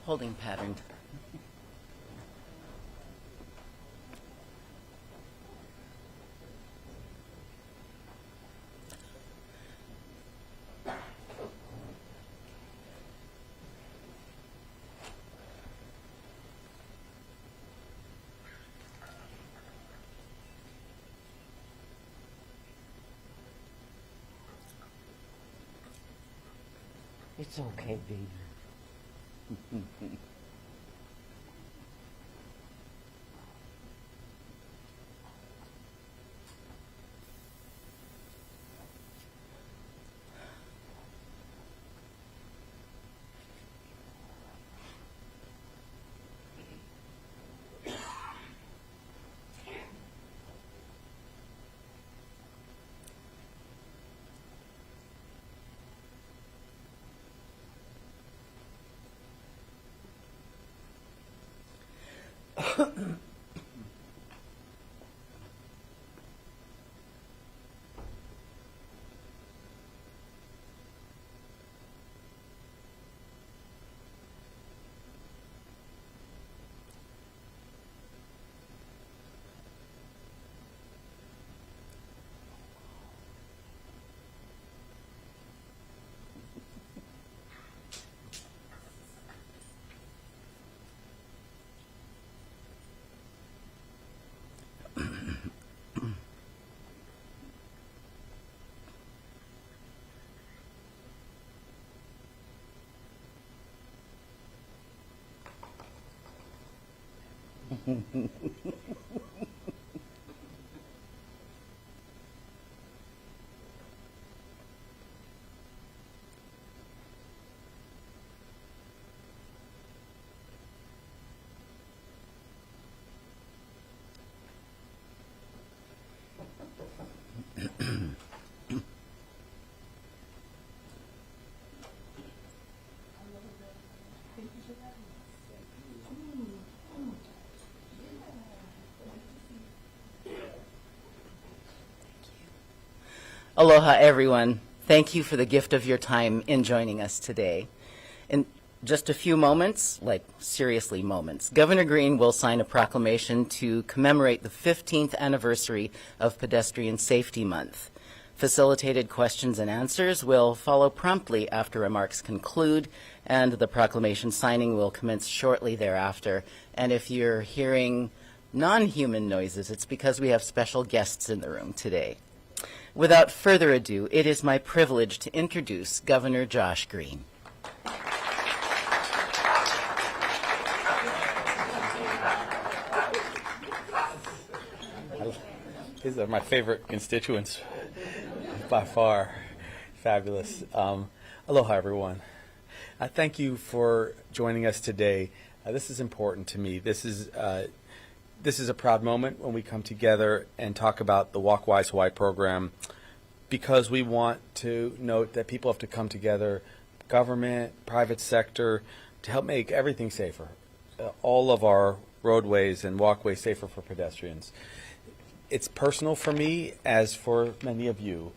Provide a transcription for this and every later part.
holding pattern. It's okay, baby. Aloha, everyone. Thank you for the gift of your time in joining us today. In just a few moments, like seriously moments, Governor Green will sign a proclamation to commemorate the 15th anniversary of Pedestrian Safety Month. Facilitated questions and answers will follow promptly after remarks conclude, and the proclamation signing will commence shortly thereafter. And if you're hearing non-human noises, it's because we have special guests in the room today. Without further ado, it is my privilege to introduce Governor Josh Green. These are my favorite constituents by far. Fabulous. Aloha, everyone. Thank you for joining us today. This is important to me. This is a proud moment when we come together and talk about the Walk Wise Hawaii program, because we want to note that people have to come together, government, private sector, to help make everything safer, all of our roadways and walkways safer for pedestrians. It's personal for me, as for many of you.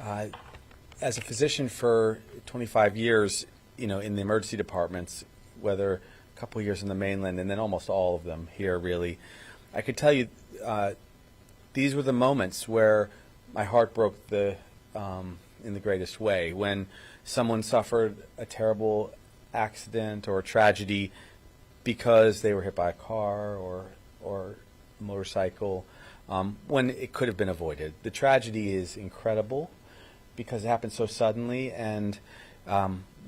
As a physician for 25 years, in the emergency departments, whether a couple of years in the mainland and then almost all of them here, really, I could tell you these were the moments where my heart broke in the greatest way, when someone suffered a terrible accident or tragedy because they were hit by a car or a motorcycle, when it could have been avoided. The tragedy is incredible because it happened so suddenly, and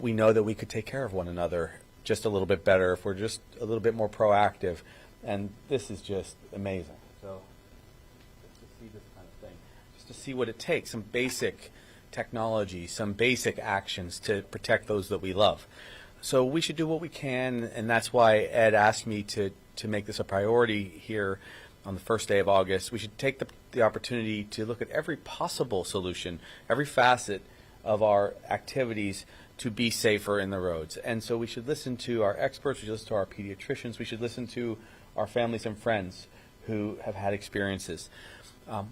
we know that we could take care of one another just a little bit better if we're just a little bit more proactive. And this is just amazing. So just to see this kind of thing, just to see what it takes, some basic technology, some basic actions to protect those that we love. So we should do what we can, and that's why Ed asked me to make this a priority here on the first day of August. We should take the opportunity to look at every possible solution, every facet of our activities to be safer in the roads. And so we should listen to our experts, we should listen to our pediatricians, we should listen to our families and friends who have had experiences.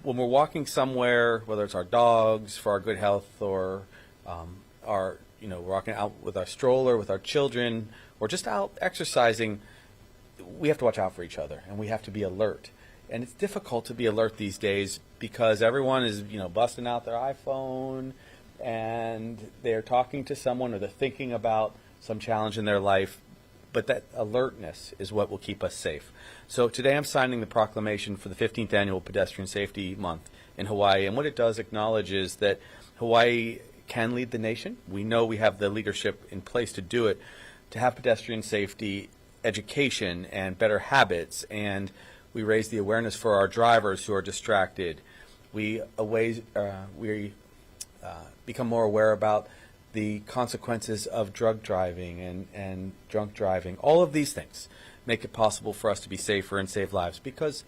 When we're walking somewhere, whether it's our dogs for our good health, or we're walking out with our stroller with our children, or just out exercising, we have to watch out for each other, and we have to be alert. And it's difficult to be alert these days because everyone is, busting out their iPhone and they're talking to someone or they're thinking about some challenge in their life. But that alertness is what will keep us safe. So today I'm signing the proclamation for the 15th Annual Pedestrian Safety Month in Hawaii. And what it does acknowledge is that Hawaii can lead the nation. We know we have the leadership in place to do it, to have pedestrian safety education and better habits, and we raise the awareness for our drivers who are distracted. We become more aware about the consequences of drug driving and drunk driving. All of these things make it possible for us to be safer and save lives, because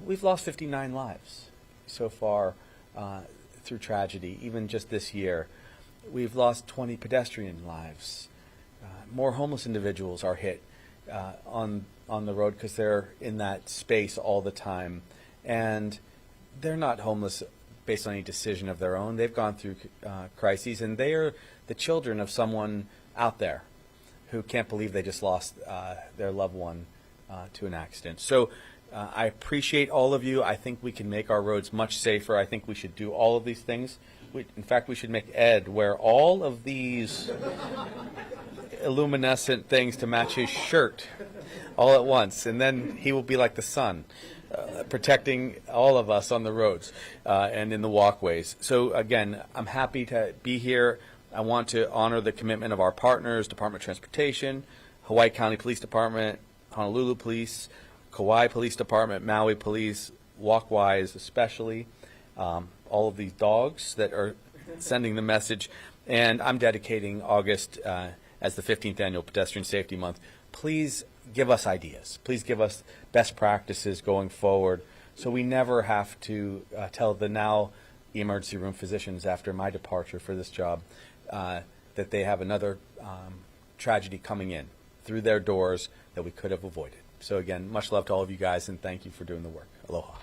we've lost 59 lives so far through tragedy. Even just this year, we've lost 20 pedestrian lives. More homeless individuals are hit on the road because they're in that space all the time, and they're not homeless based on any decision of their own. They've gone through crises, and they are the children of someone out there who can't believe they just lost their loved one to an accident. So I appreciate all of you. I think we can make our roads much safer. I think we should do all of these things. In fact, we should make Ed wear all of these luminescent things to match his shirt all at once, and then he will be like the sun, protecting all of us on the roads and in the walkways. So again, I'm happy to be here. I want to honor the commitment of our partners, Department of Transportation, Hawaii County Police Department, Honolulu Police, Kauai Police Department, Maui Police, Walkwise especially, all of these dogs that are sending the message. And I'm dedicating August as the 15th Annual Pedestrian Safety Month. Please give us ideas. Please give us best practices going forward so we never have to tell the now emergency room physicians after my departure for this job that they have another tragedy coming in through their doors that we could have avoided. So again, much love to all of you guys, and thank you for doing the work. Aloha.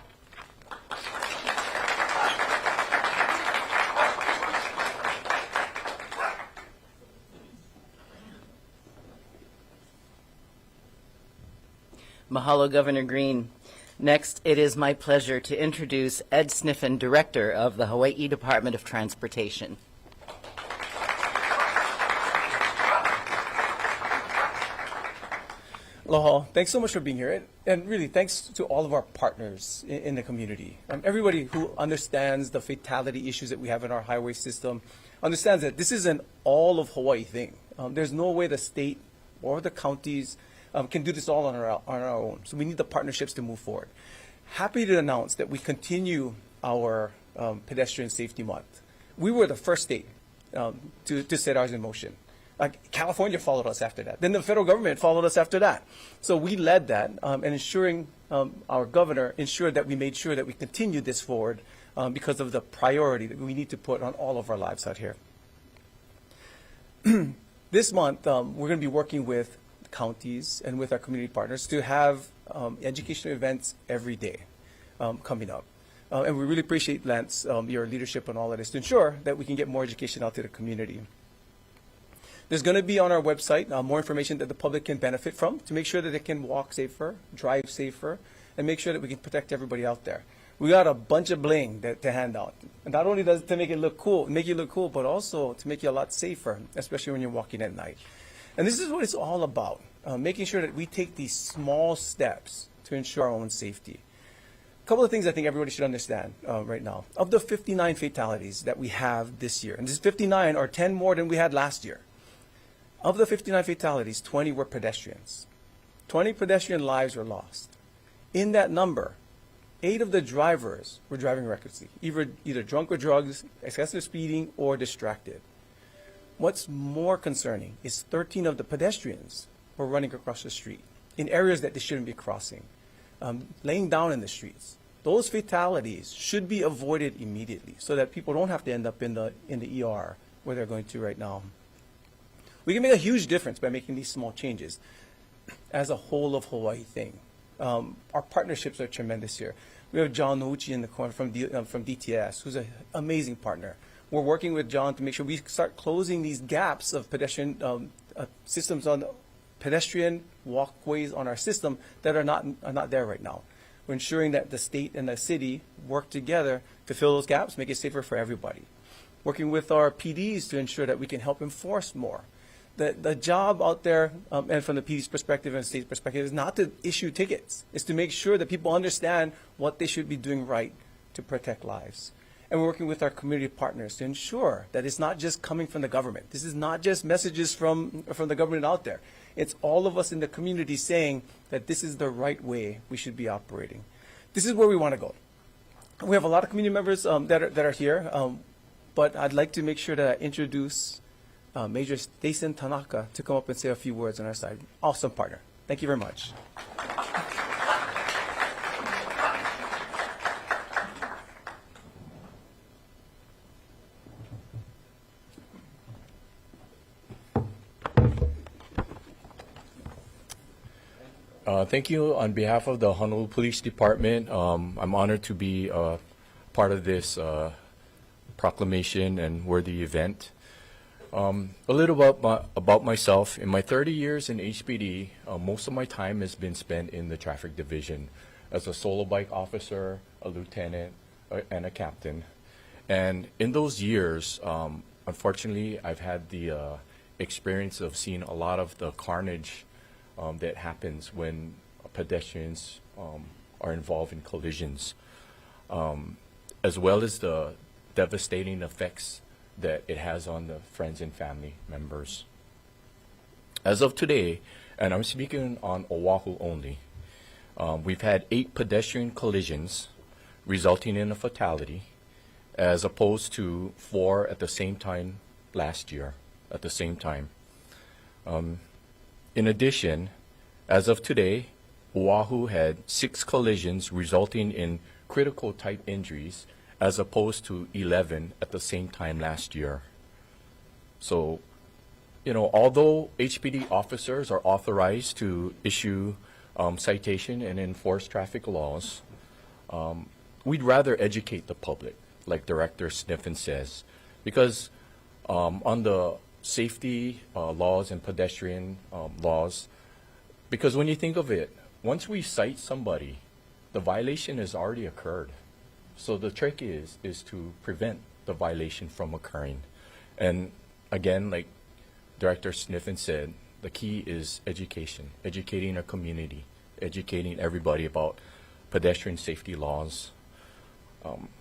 Mahalo, Governor Green. Next, it is my pleasure to introduce Ed Sniffen, Director of the Hawaiʻi Department of Transportation. Aloha. Thanks so much for being here. And really, thanks to all of our partners in the community. Everybody who understands the fatality issues that we have in our highway system understands that this is an all of Hawaii thing. There's no way the state or the counties can do this all on our own. So we need the partnerships to move forward. Happy to announce that we continue our Pedestrian Safety Month. We were the first state to set ours in motion. California followed us after that. Then the federal government followed us after that. So we led that, and ensuring our governor ensured that we made sure that we continued this forward because of the priority that we need to put on all of our lives out here. This month, we're going to be working with counties and with our community partners to have educational events every day coming up. And we really appreciate, Lance, your leadership on all of this to ensure that we can get more education out to the community. There's going to be on our website more information that the public can benefit from to make sure that they can walk safer, drive safer, and make sure that we can protect everybody out there. We got a bunch of bling to hand out. And not only does it to make you look cool, but also to make you a lot safer, especially when you're walking at night. And this is what it's all about, making sure that we take these small steps to ensure our own safety. A couple of things I think everybody should understand right now. Of the 59 fatalities that we have this year, and this 59 are 10 more than we had last year. Of the 59 fatalities, 20 were pedestrians. 20 pedestrian lives were lost. In that number, 8 of the drivers were driving recklessly, either drunk with drugs, excessive speeding, or distracted. What's more concerning is 13 of the pedestrians were running across the street in areas that they shouldn't be crossing, laying down in the streets. Those fatalities should be avoided immediately so that people don't have to end up in the ER where they're going to right now. We can make a huge difference by making these small changes as a whole of Hawaii thing. Our partnerships are tremendous here. We have John Nouchi in the corner from DTS, who's an amazing partner. We're working with John to make sure we start closing these gaps of pedestrian systems pedestrian walkways on our system that are not there right now. We're ensuring that the state and the city work together to fill those gaps, make it safer for everybody. Working with our PDs to ensure that we can help enforce more. The job out there, and from the PD's perspective and the state's perspective, is not to issue tickets. It's to make sure that people understand what they should be doing right to protect lives. And we're working with our community partners to ensure that it's not just coming from the government. This is not just messages from the government out there. It's all of us in the community saying that this is the right way we should be operating. This is where we want to go. We have a lot of community members that are here, but I'd like to make sure to introduce Major Stason Tanaka to come up and say a few words on our side. Awesome partner. Thank you very much. Thank you. On behalf of the Honolulu Police Department, I'm honored to be part of this proclamation and worthy event. A little about myself. In my 30 years in HPD, most of my time has been spent in the traffic division as a solo bike officer, a lieutenant, and a captain. And in those years, unfortunately, I've had the experience of seeing a lot of the carnage that happens when pedestrians are involved in collisions, as well as the devastating effects that it has on the friends and family members. As of today, and I'm speaking on Oahu only, we've had 8 pedestrian collisions resulting in a fatality, as opposed to 4 at the same time last year, at the same time. In addition, as of today, Oahu had 6 collisions resulting in critical type injuries, as opposed to 11 at the same time last year. So, although HPD officers are authorized to issue citation and enforce traffic laws, we'd rather educate the public, like Director Sniffen says, because on the safety laws and pedestrian laws, because when you think of it, once we cite somebody, the violation has already occurred. So the trick is to prevent the violation from occurring. And again, like Director Sniffen said, the key is education, educating our community, educating everybody about pedestrian safety laws.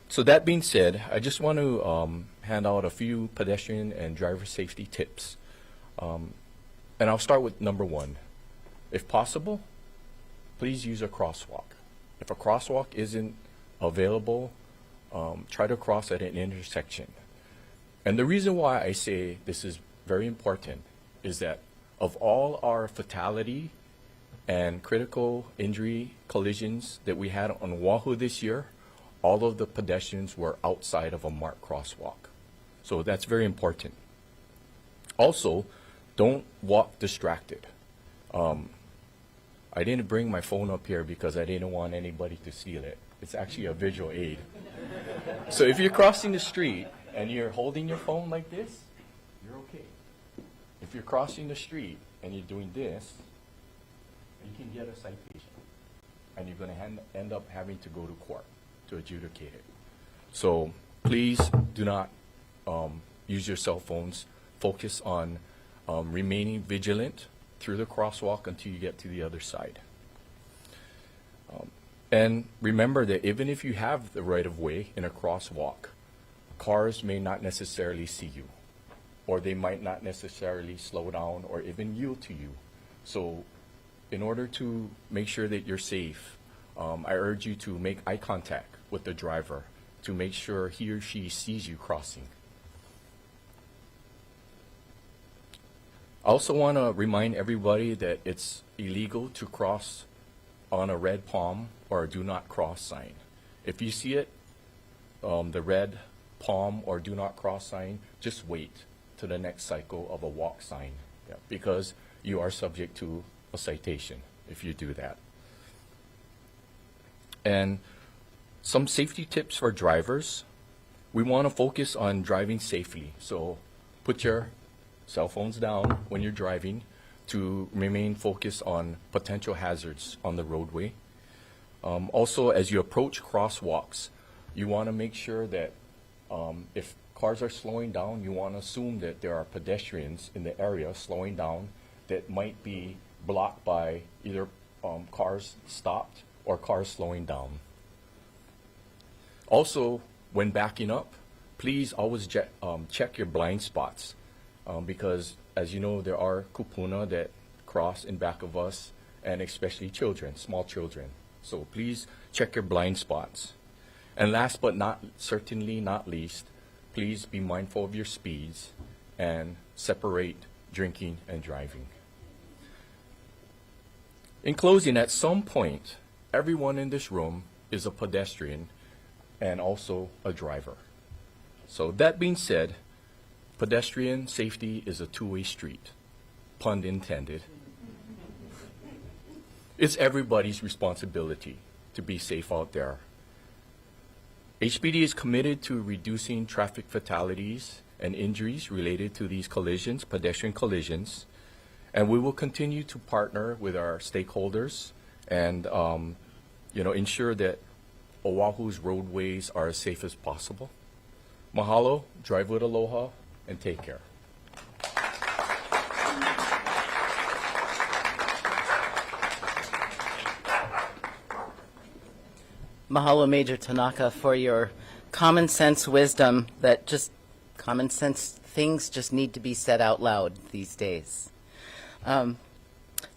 So that being said, I just want to hand out a few pedestrian and driver safety tips. And I'll start with number 1. If possible, please use a crosswalk. If a crosswalk isn't available, try to cross at an intersection. And the reason why I say this is very important is that of all our fatality and critical injury collisions that we had on Oahu this year, all of the pedestrians were outside of a marked crosswalk. So that's very important. Also, don't walk distracted. I didn't bring my phone up here because I didn't want anybody to steal it. It's actually a visual aid. So if you're crossing the street and you're holding your phone like this, you're okay. If you're crossing the street and you're doing this, you can get a citation. And you're going to end up having to go to court to adjudicate it. So please do not use your cell phones. Focus on remaining vigilant through the crosswalk until you get to the other side. And remember that even if you have the right of way in a crosswalk, cars may not necessarily see you, or they might not necessarily slow down or even yield to you. So in order to make sure that you're safe, I urge you to make eye contact with the driver to make sure he or she sees you crossing. I also want to remind everybody that it's illegal to cross on a red palm or a do not cross sign. If you see it, the red palm or do not cross sign, just wait to the next cycle of a walk sign, because you are subject to a citation if you do that. And some safety tips for drivers. We want to focus on driving safely. So put your cell phones down when you're driving. to remain focused on potential hazards on the roadway. Also, as you approach crosswalks, you want to make sure that if cars are slowing down, you want to assume that there are pedestrians in the area slowing down that might be blocked by either cars stopped or cars slowing down. Also, when backing up, please always check your blind spots because, as you know, there are kupuna that cross in back of us, and especially children, small children. So please check your blind spots. And last but certainly not least, please be mindful of your speeds and separate drinking and driving. In closing, at some point, everyone in this room is a pedestrian and also a driver. So that being said, pedestrian safety is a two-way street, pun intended. It's everybody's responsibility to be safe out there. HPD is committed to reducing traffic fatalities and injuries related to these collisions, pedestrian collisions, and we will continue to partner with our stakeholders and ensure that Oahu's roadways are as safe as possible. Mahalo, drive with aloha, and take care. Mahalo, Major Tanaka, for your common sense wisdom that just common sense things just need to be said out loud these days.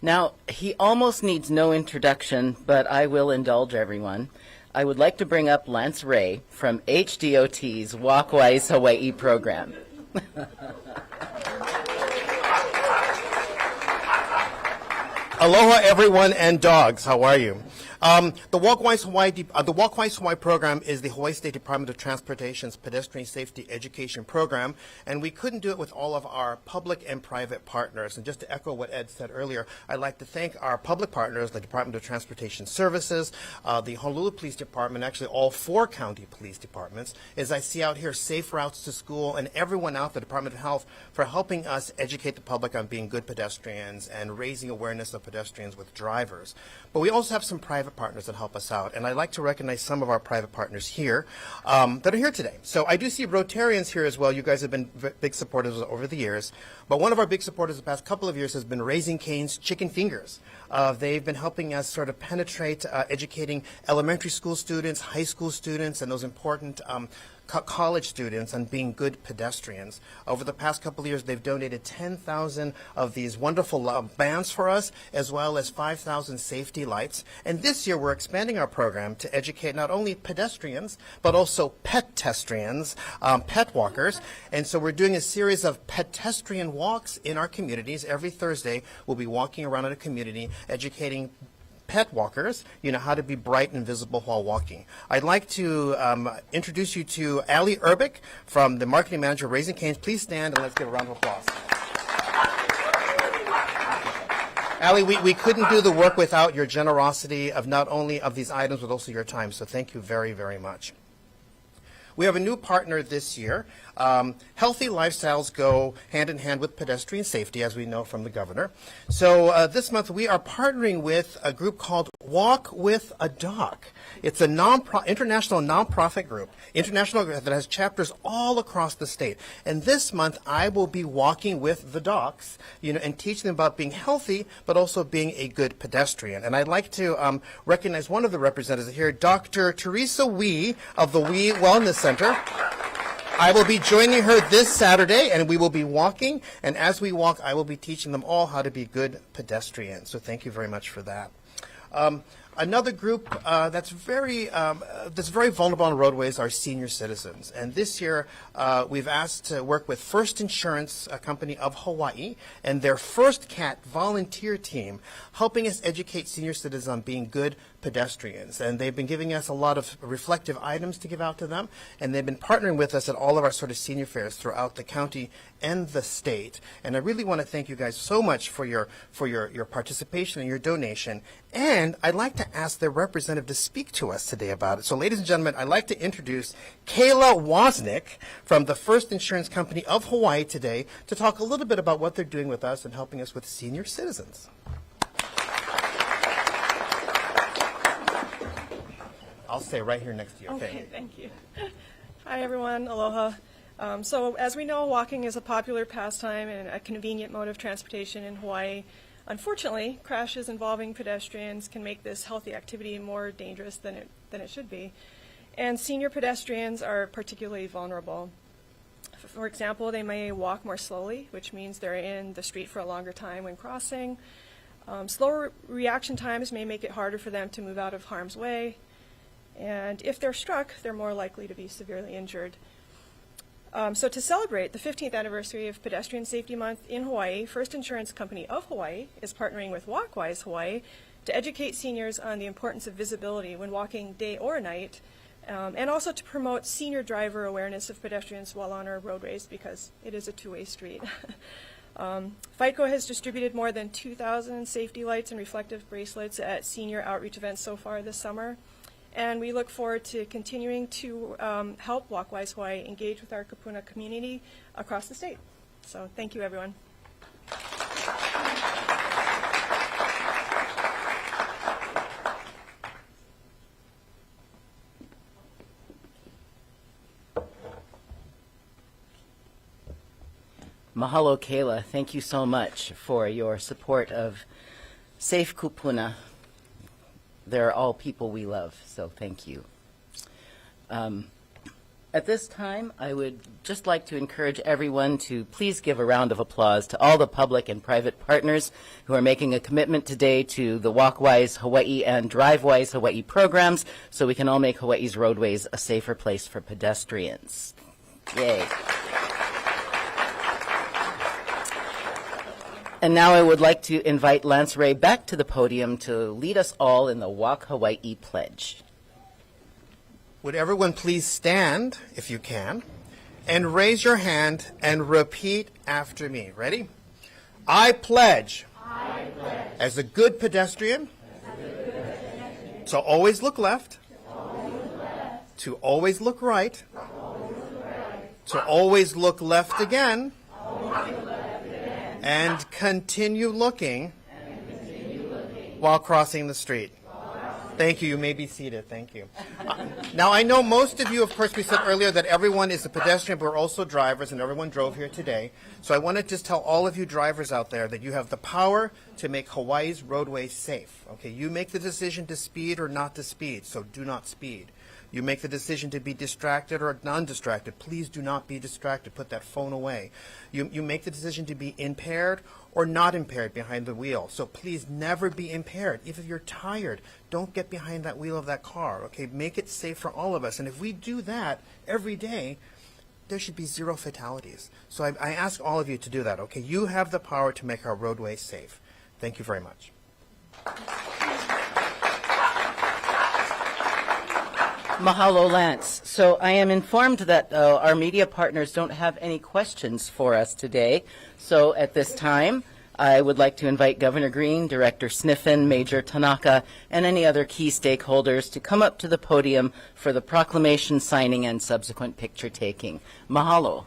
Now, he almost needs no introduction, but I will indulge everyone. I would like to bring up Lance Ray from HDOT's Walkwise Hawaii program. Aloha, everyone, and dogs. How are you? The Walkwise Hawaii program is the Hawaii State Department of Transportation's Pedestrian Safety Education program, and we couldn't do it with all of our public and private partners. And just to echo what Ed said earlier, I'd like to thank our public partners, the Department of Transportation Services, the Honolulu Police Department, actually all 4 county police departments, as I see out here, Safe Routes to School, and everyone out, the Department of Health, for helping us educate the public on being good pedestrians and raising awareness of pedestrians with drivers. But we also have some private partners that help us out, and I'd like to recognize some of our private partners here that are here today. So I do see Rotarians here as well. You guys have been big supporters over the years, but one of our big supporters the past couple of years has been Raising Cane's Chicken Fingers. They've been helping us sort of penetrate educating elementary school students, high school students, and those important college students on being good pedestrians. Over the past couple of years, they've donated 10,000 of these wonderful bands for us, as well as 5,000 safety lights. And this year, we're expanding our program to educate not only pedestrians, but also pet-testrians, pet walkers. And so we're doing a series of pedestrian walks in our communities. Every Thursday, we'll be walking around in a community, educating pet walkers, how to be bright and visible while walking. I'd like to introduce you to Allie Urbick from the marketing manager of Raising Cane's. Please stand and let's give a round of applause. Allie, we couldn't do the work without your generosity of not only of these items, but also your time. So thank you very, very much. We have a new partner this year. Healthy lifestyles go hand in hand with pedestrian safety, as we know from the governor. So this month we are partnering with a group called Walk with a Doc. It's a international nonprofit group, that has chapters all across the state. And this month I will be walking with the docs, and teaching them about being healthy, but also being a good pedestrian. And I'd like to recognize one of the representatives here, Dr. Teresa Wee of the Wee Wellness Center. I will be joining her this Saturday, and we will be walking. And as we walk, I will be teaching them all how to be good pedestrians. So thank you very much for that. Another group that's very vulnerable on roadways are senior citizens. And this year, we've asked to work with First Insurance Company of Hawaii and their First Cat volunteer team, helping us educate senior citizens on being good pedestrians. And they've been giving us a lot of reflective items to give out to them. And they've been partnering with us at all of our sort of senior fairs throughout the county and the state. And I really want to thank you guys so much for your participation and your donation. And I'd like to to ask their representative to speak to us today about it. So, ladies and gentlemen, I'd like to introduce Kayla Wozniak from the First Insurance Company of Hawaii today to talk a little bit about what they're doing with us and helping us with senior citizens. I'll stay right here next to you, okay? Okay, thank you. Hi, everyone. Aloha. So as we know, walking is a popular pastime and a convenient mode of transportation in Hawaii. Unfortunately, crashes involving pedestrians can make this healthy activity more dangerous than it should be. And senior pedestrians are particularly vulnerable. For example, they may walk more slowly, which means they're in the street for a longer time when crossing. Slower reaction times may make it harder for them to move out of harm's way. And if they're struck, they're more likely to be severely injured. So to celebrate the 15th anniversary of Pedestrian Safety Month in Hawaii, First Insurance Company of Hawaii is partnering with Walkwise Hawaii to educate seniors on the importance of visibility when walking day or night, and also to promote senior driver awareness of pedestrians while on our roadways, because it is a two-way street. FICO has distributed more than 2,000 safety lights and reflective bracelets at senior outreach events so far this summer. And we look forward to continuing to help Walkwise Hawaii engage with our Kupuna community across the state. So thank you, everyone. Mahalo, Kayla. Thank you so much for your support of Safe Kupuna. They're all people we love, so thank you. At this time, I would just like to encourage everyone to please give a round of applause to all the public and private partners who are making a commitment today to the Walkwise Hawaii and Drivewise Hawaii programs so we can all make Hawaii's roadways a safer place for pedestrians. Yay. And now I would like to invite Lance Ray back to the podium to lead us all in the Walk Hawaii Pledge. Would everyone please stand, if you can, and raise your hand and repeat after me. Ready? I pledge, as a good pedestrian, to always look left, to always look right, to always look left again, and continue looking while crossing the street. Thank you. You may be seated. Thank you. Now, I know most of you, of course, we said earlier that everyone is a pedestrian, but we're also drivers, and everyone drove here today. So I want to just tell all of you drivers out there that you have the power to make Hawaii's roadways safe. Okay, you make the decision to speed or not to speed, so do not speed. You make the decision to be distracted or non-distracted. Please do not be distracted. Put that phone away. You make the decision to be impaired or not impaired behind the wheel. So please never be impaired. If you're tired, don't get behind that wheel of that car. Okay, make it safe for all of us. And if we do that every day, there should be zero fatalities. So I ask all of you to do that. Okay, you have the power to make our roadways safe. Thank you very much. Mahalo, Lance. So I am informed that our media partners don't have any questions for us today. So at this time, I would like to invite Governor Green, Director Sniffen, Major Tanaka, and any other key stakeholders to come up to the podium for the proclamation signing and subsequent picture taking. Mahalo.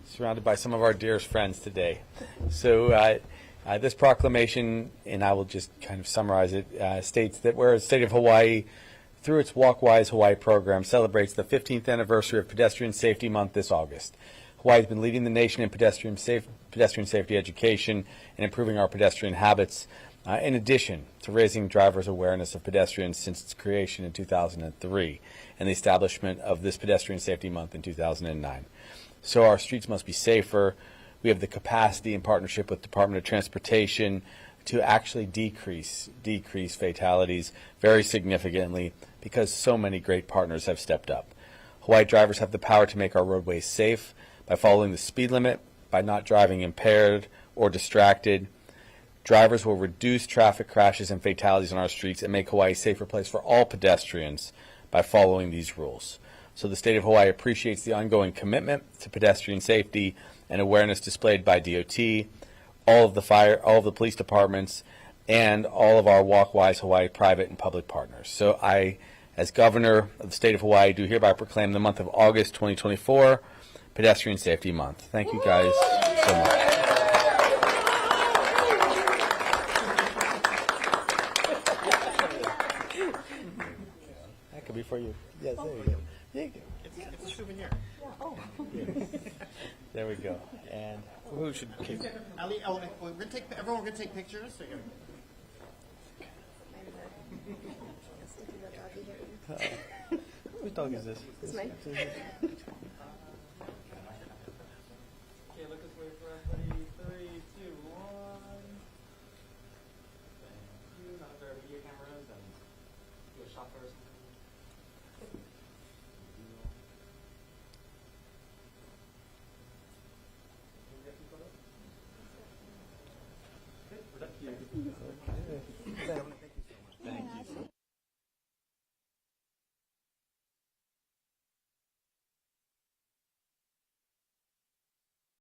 Surrounded by some of our dearest friends today. So this proclamation, and I will just kind of summarize it, states that whereas the state of Hawaii, through its Walkwise Hawaii program, celebrates the 15th anniversary of Pedestrian Safety Month this August. Hawaii has been leading the nation in pedestrian safety education and improving our pedestrian habits, in addition to raising drivers' awareness of pedestrians since its creation in 2003 and the establishment of this Pedestrian Safety Month in 2009. So our streets must be safer. We have the capacity in partnership with the Department of Transportation to actually decrease fatalities very significantly because so many great partners have stepped up. Hawaii drivers have the power to make our roadways safe by following the speed limit, by not driving impaired or distracted, drivers will reduce traffic crashes and fatalities on our streets and make Hawaii a safer place for all pedestrians by following these rules. So the state of Hawaii appreciates the ongoing commitment to pedestrian safety and awareness displayed by DOT, all of the police departments, and all of our Walkwise Hawaii private and public partners. So I, as Governor of the state of Hawaii, do hereby proclaim the month of August 2024 Pedestrian Safety Month. Thank you guys so much. That could be for you. Yes, there you go. There you go. It's a souvenir. There we go. And who should keep? Ali, everyone gonna take pictures. So Whose dog is this? This is mine.